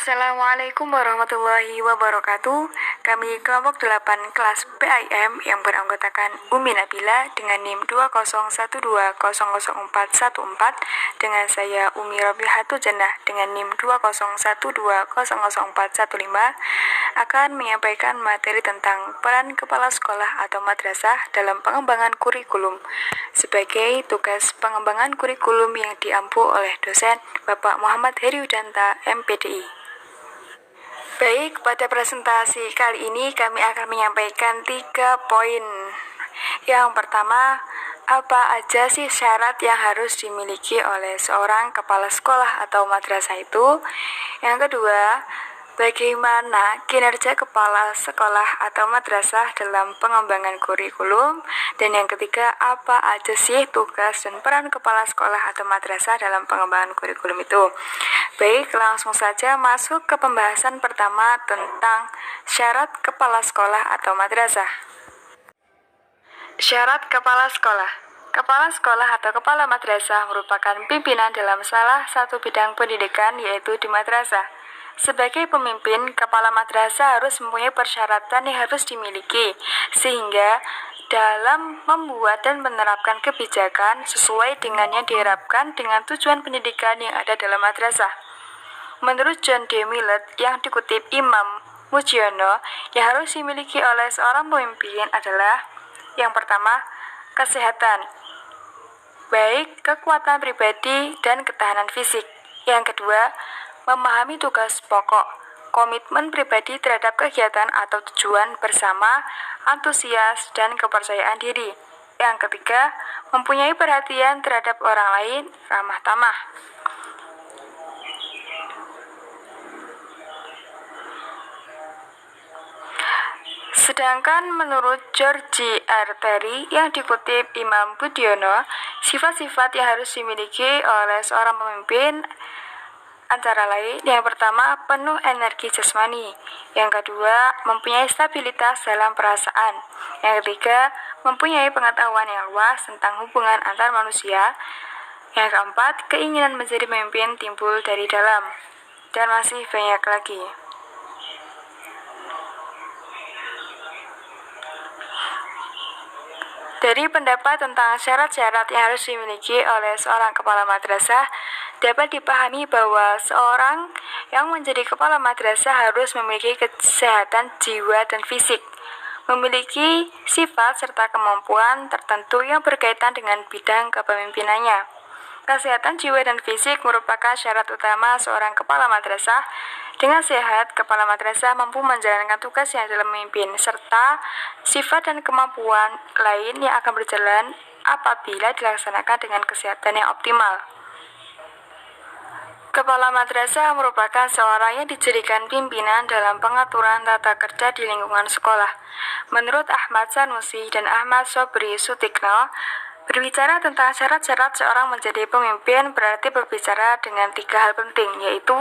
Assalamualaikum warahmatullahi wabarakatuh. Kami kelompok 8 kelas PIM yang beranggotakan Umi Nabila dengan NIM 201200414 dengan saya Umi Robihatul Jannah dengan NIM 201200415 akan menyampaikan materi tentang peran kepala sekolah atau madrasah dalam pengembangan kurikulum sebagai tugas pengembangan kurikulum yang diampu oleh dosen Bapak Muhammad Heriudanta MPDI. Baik, pada presentasi kali ini kami akan menyampaikan 3 poin. Yang pertama, apa aja sih syarat yang harus dimiliki oleh seorang kepala sekolah atau madrasah itu? Yang kedua, bagaimana kinerja kepala sekolah atau madrasah dalam pengembangan kurikulum? Dan yang ketiga, apa aja sih tugas dan peran kepala sekolah atau madrasah dalam pengembangan kurikulum itu? Baik, langsung saja masuk ke pembahasan pertama tentang syarat kepala sekolah atau madrasah. Syarat kepala sekolah. Kepala sekolah atau kepala madrasah merupakan pimpinan dalam salah satu bidang pendidikan, yaitu di madrasah. Sebagai pemimpin, kepala madrasah harus mempunyai persyaratan yang harus dimiliki, sehingga dalam membuat dan menerapkan kebijakan sesuai dengan yang diharapkan dengan tujuan pendidikan yang ada dalam madrasah. Menurut John D. Millet yang dikutip Imam Mujiono, yang harus dimiliki oleh seorang pemimpin adalah yang pertama, kesehatan, baik kekuatan pribadi dan ketahanan fisik. Yang kedua, memahami tugas pokok, komitmen pribadi terhadap kegiatan atau tujuan bersama, antusias, dan kepercayaan diri. Yang ketiga, mempunyai perhatian terhadap orang lain, ramah tamah. Sedangkan menurut George R. Terry yang dikutip Imam Budiono, sifat-sifat yang harus dimiliki oleh seorang pemimpin antara lain, yang pertama, penuh energi jasmani. Yang kedua, mempunyai stabilitas dalam perasaan. Yang ketiga, mempunyai pengetahuan yang luas tentang hubungan antar manusia. Yang keempat, keinginan menjadi pemimpin timbul dari dalam. Dan masih banyak lagi. Dari pendapat tentang syarat-syarat yang harus dimiliki oleh seorang kepala madrasah, dapat dipahami bahwa seorang yang menjadi kepala madrasah harus memiliki kesehatan jiwa dan fisik, memiliki sifat serta kemampuan tertentu yang berkaitan dengan bidang kepemimpinannya. Kesehatan jiwa dan fisik merupakan syarat utama seorang kepala madrasah. Dengan sehat, kepala madrasah mampu menjalankan tugasnya dalam memimpin, serta sifat dan kemampuan lain yang akan berjalan apabila dilaksanakan dengan kesehatan yang optimal. Kepala madrasah merupakan seorang yang dijadikan pimpinan dalam pengaturan tata kerja di lingkungan sekolah. Menurut Ahmad Sanusi dan Ahmad Sobri Sutikno, berbicara tentang syarat-syarat seorang menjadi pemimpin berarti berbicara dengan 3 hal penting, yaitu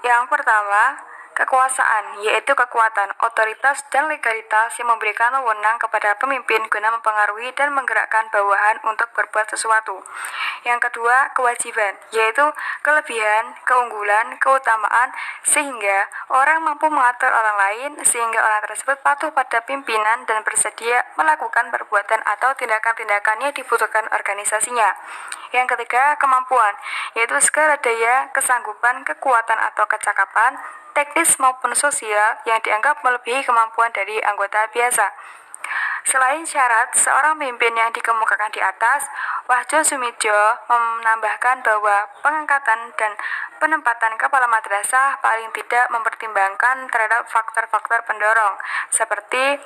yang pertama, kekuasaan, yaitu kekuatan, otoritas, dan legalitas yang memberikan wewenang kepada pemimpin guna mempengaruhi dan menggerakkan bawahan untuk berbuat sesuatu. Yang kedua, kewajiban, yaitu kelebihan, keunggulan, keutamaan, sehingga orang mampu mengatur orang lain, sehingga orang tersebut patuh pada pimpinan dan bersedia melakukan perbuatan atau tindakan-tindakan yang dibutuhkan organisasinya. Yang ketiga, kemampuan, yaitu segala daya, kesanggupan, kekuatan atau kecakapan, teknis maupun sosial yang dianggap melebihi kemampuan dari anggota biasa. Selain syarat seorang pemimpin yang dikemukakan di atas, Wahjo Sumidjo menambahkan bahwa pengangkatan dan penempatan kepala madrasah paling tidak mempertimbangkan terhadap faktor-faktor pendorong, seperti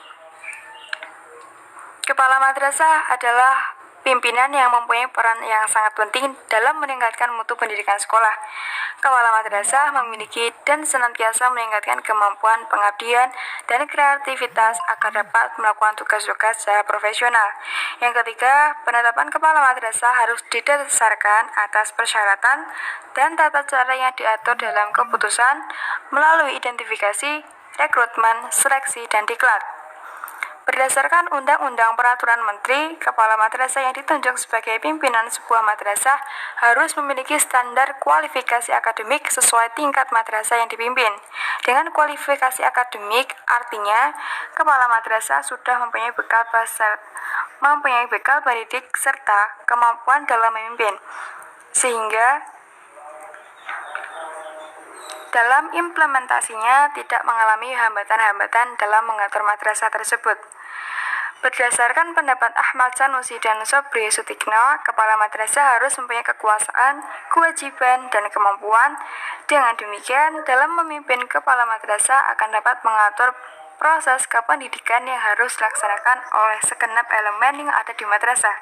kepala madrasah adalah pimpinan yang mempunyai peran yang sangat penting dalam meningkatkan mutu pendidikan sekolah. Kepala madrasah memiliki dan senantiasa meningkatkan kemampuan pengabdian dan kreativitas agar dapat melakukan tugas-tugas secara profesional. Yang ketiga, penetapan kepala madrasah harus didasarkan atas persyaratan dan tata cara yang diatur dalam keputusan melalui identifikasi, rekrutmen, seleksi, dan diklat. Berdasarkan Undang-Undang Peraturan Menteri, kepala madrasah yang ditunjuk sebagai pimpinan sebuah madrasah harus memiliki standar kualifikasi akademik sesuai tingkat madrasah yang dipimpin. Dengan kualifikasi akademik, artinya kepala madrasah sudah mempunyai bekal pendidik serta kemampuan dalam memimpin, sehingga dalam implementasinya tidak mengalami hambatan-hambatan dalam mengatur madrasah tersebut. Berdasarkan pendapat Ahmad Sanusi dan Sobri Sutikno, kepala madrasah harus mempunyai kekuasaan, kewajiban, dan kemampuan. Dengan demikian, dalam memimpin kepala madrasah akan dapat mengatur proses kependidikan yang harus dilaksanakan oleh segenap elemen yang ada di madrasah.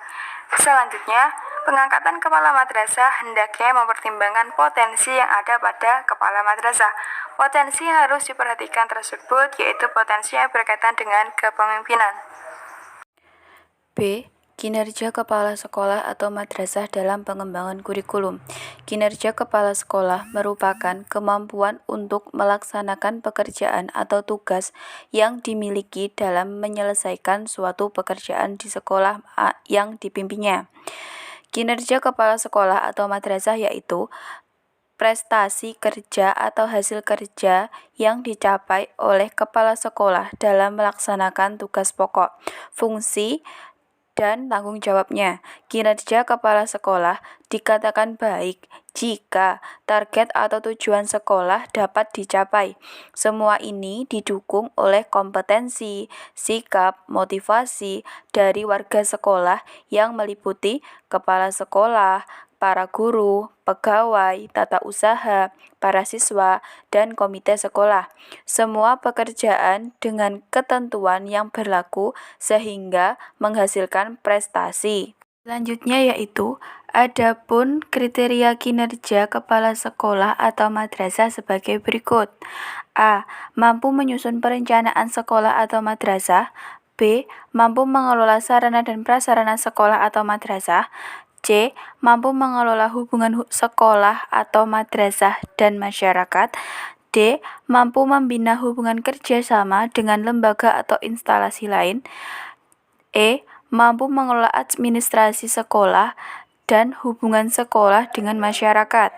Selanjutnya, pengangkatan kepala madrasah hendaknya mempertimbangkan potensi yang ada pada kepala madrasah. Potensi yang harus diperhatikan tersebut yaitu potensi yang berkaitan dengan kepemimpinan. B. Kinerja kepala sekolah atau madrasah dalam pengembangan kurikulum. Kinerja kepala sekolah merupakan kemampuan untuk melaksanakan pekerjaan atau tugas yang dimiliki dalam menyelesaikan suatu pekerjaan di sekolah yang dipimpinnya. Kinerja kepala sekolah atau madrasah yaitu prestasi kerja atau hasil kerja yang dicapai oleh kepala sekolah dalam melaksanakan tugas pokok, fungsi, dan tanggung jawabnya. Kinerja kepala sekolah dikatakan baik jika target atau tujuan sekolah dapat dicapai. Semua ini didukung oleh kompetensi, sikap, motivasi dari warga sekolah yang meliputi kepala sekolah, para guru, pegawai, tata usaha, para siswa, dan komite sekolah. Semua pekerjaan dengan ketentuan yang berlaku sehingga menghasilkan prestasi. Selanjutnya yaitu, adapun kriteria kinerja kepala sekolah atau madrasah sebagai berikut. A. Mampu menyusun perencanaan sekolah atau madrasah. B. Mampu mengelola sarana dan prasarana sekolah atau madrasah. C. Mampu mengelola hubungan sekolah atau madrasah dan masyarakat. D. Mampu membina hubungan kerjasama dengan lembaga atau instalasi lain. E. Mampu mengelola administrasi sekolah dan hubungan sekolah dengan masyarakat.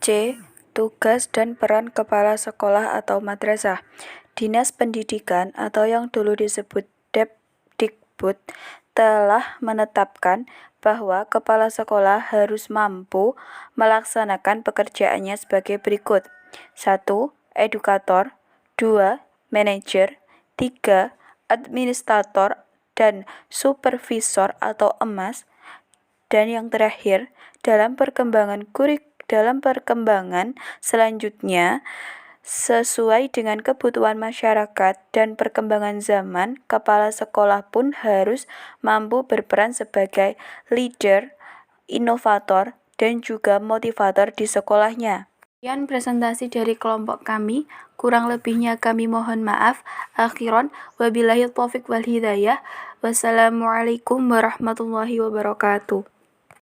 C. Tugas dan peran kepala sekolah atau madrasah. Dinas Pendidikan atau yang dulu disebut Depdikbud telah menetapkan bahwa kepala sekolah harus mampu melaksanakan pekerjaannya sebagai berikut. 1. Edukator. 2. Manajer. 3. Administrator dan supervisor atau emas. Dan yang terakhir, dalam perkembangan selanjutnya, sesuai dengan kebutuhan masyarakat dan perkembangan zaman, kepala sekolah pun harus mampu berperan sebagai leader, inovator, dan juga motivator di sekolahnya. Sekian presentasi dari kelompok kami, kurang lebihnya kami mohon maaf. Akhiran, wabillahi taufiq wal hidayah. Wassalamualaikum warahmatullahi wabarakatuh.